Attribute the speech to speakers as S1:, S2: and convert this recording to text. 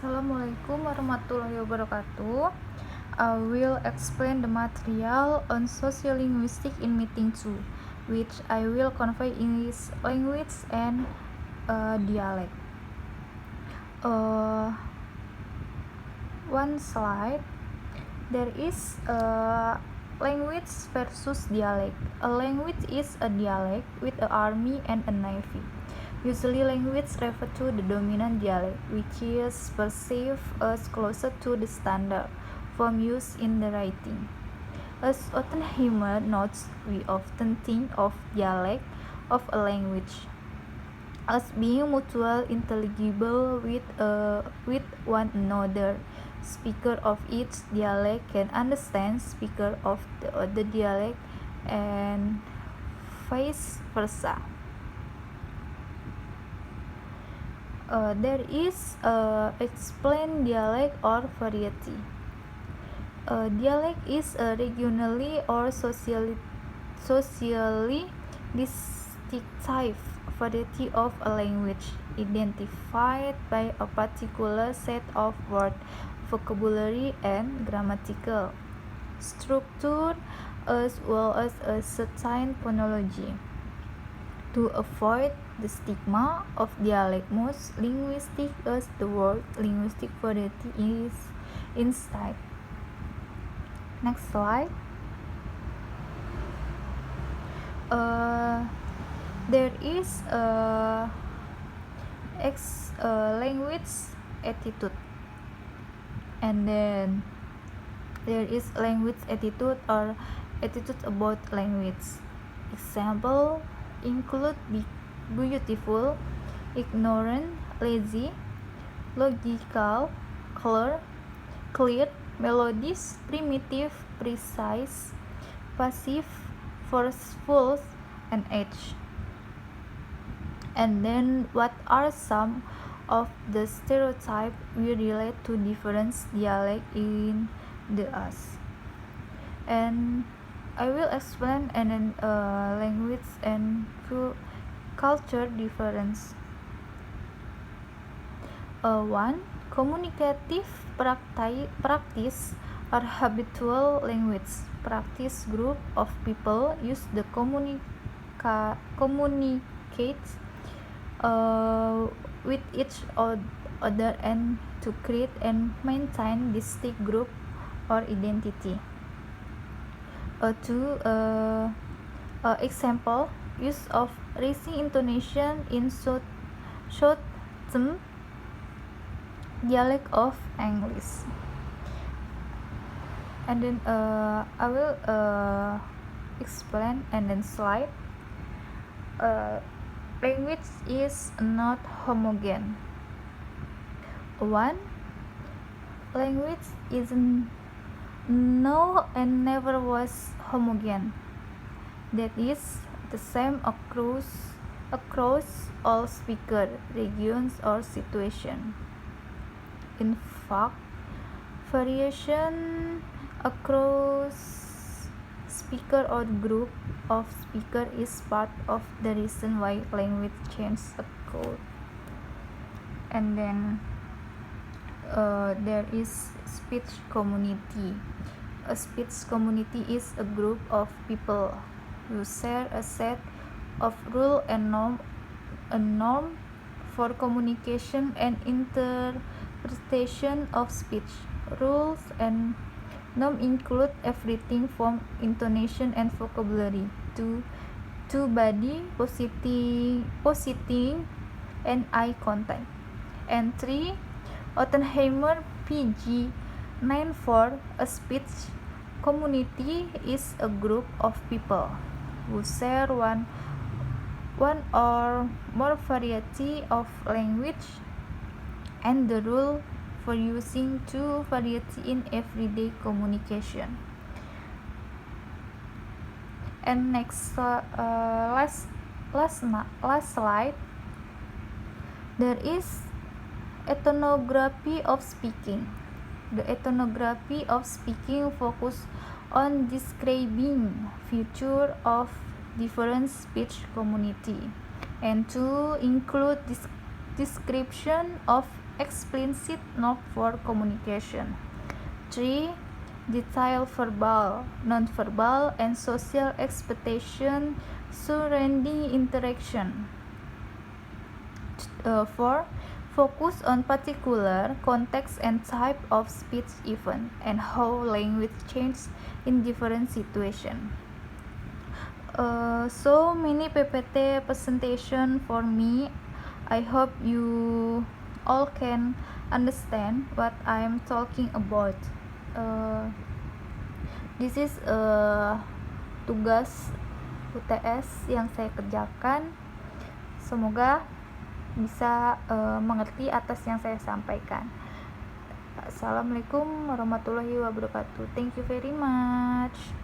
S1: Assalamualaikum warahmatullahi wabarakatuh. I will explain the material on sociolinguistics in meeting 2, which I will convey English language and dialect. One slide. There is language versus dialect. A language is a dialect with an army and a navy. Usually language refers to the dominant dialect, which is perceived as closer to the standard form used in the writing. As Oppenheimer notes, we often think of dialect of a language as being mutually intelligible with one another. Speaker of each dialect can understand speaker of the other dialect and vice versa. There is explained dialect or variety. Dialect is a regionally or socially distinctive variety of a language identified by a particular set of word, vocabulary, and grammatical structure, as well as a certain phonology. To avoid the stigma of dialect, most linguistics use the word linguistic variety is instead. Next slide. There is a language attitude, and then there is language attitude or attitude about language. Example include beautiful, ignorant, lazy, logical, clear, melodious, primitive, precise, passive, forceful, and edge. And then what are some of the stereotypes we relate to different dialects in the us? And I will explain and then language and culture difference. One, communicative practice or habitual language practice. Group of people use the communicate with each other and to create and maintain distinct group or identity. Two, example, use of rising intonation in short-term dialect of English. And then I will explain and then slide. Language is not homogeneous. One, language isn't no and never was homogeneous. That is the same across all speaker regions or situation. In fact, variation across speaker or group of speaker is part of the reason why language change occur. And then there is speech community. A speech community is a group of people who share a set of rules and norm for communication and interpretation of speech. Rules and norms include everything from intonation and vocabulary to body positing and eye contact. And 3, Oppenheimer pg 94, a speech community is a group of people who share one or more variety of language and the rule for using two variety in everyday communication. And next last slide. There is ethnography of speaking. The ethnography of speaking focuses on describing features of different speech community and to include description of explicit note for communication. 3. Detailed verbal, non-verbal, and social expectation surrounding interaction. 4. Focus on particular context and type of speech event and how language changes in different situations. So many PPT presentation for me. I hope you all can understand what I am talking about. This is tugas UTS yang saya kerjakan. Semoga bisa mengerti atas yang saya sampaikan. Assalamualaikum warahmatullahi wabarakatuh. Thank you very much.